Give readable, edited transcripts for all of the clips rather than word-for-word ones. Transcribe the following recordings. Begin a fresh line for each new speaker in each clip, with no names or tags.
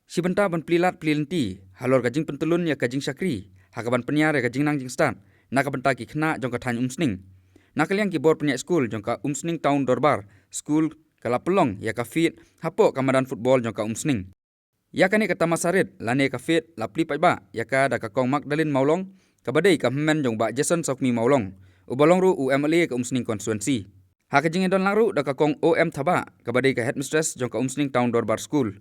Sibenta ban pelilat pelilenti, halor gajing pentulun ya gajing syakri, hakaban penyar ya gajing nangjing start, nakabenta ki kena jongka tanya umsning. Nakaliang ki bor penyak school jongka umsning tahun dorbar, school kala pelong ya kafit, hapo kamadan football jongka umsning. Ya kani kata masarit, lane kafit, lapli paiba, ya ka da kakong Magdalene Maulong, kabadai ka hemen jong ba Jason Sokmi Maulong, ubalong ru UMLA ka umsning konstituensi. Hakajing edon laru da kakong OM Thaba, kabadai ka headmistress jongka umsning tahun dorbar school.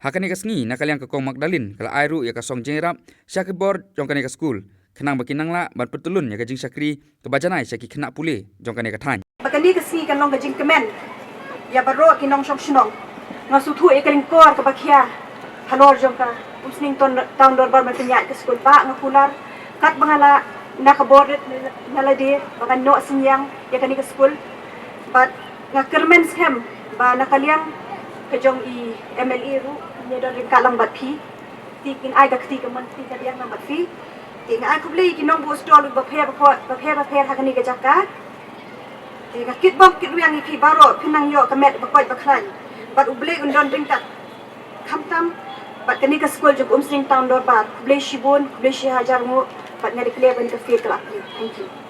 Hakani ka sngi nakaliang kakong Magdalene, kala airu ya kasong jengrap, syakibor jongkani ka school. Kenang bakinang la ban petulun ya gajing syakri kebajanai syaki kena pule jongkani ka tany.
Bakani ka si kanong gajing kemen, ya baro kinong syong synong, ngasutu ikaling kor kabakia, halor jongka umsning tahun dorbar mapenyak ke school ba ngakular kat bangala nakabordet naladi bakan no sinyang ya kani ke school but ngakermen scam ba nakaliang kejong i MLE ru nyedor kalang bat phi tikin ai ka khti ka man ti kaliang na bat phi ting ai kublei kinong bu stol ba phe hakani ka jakka ti ka kit bom kit yang ki baro pinang yo ka met ba koi ba khlan bat ublei undon ringkat khamtam bat kani ka school jog umsing tahun dorbar kublei shibun kublei shi hajar mu bat ngari clear ban ka fi kelak. Thank you.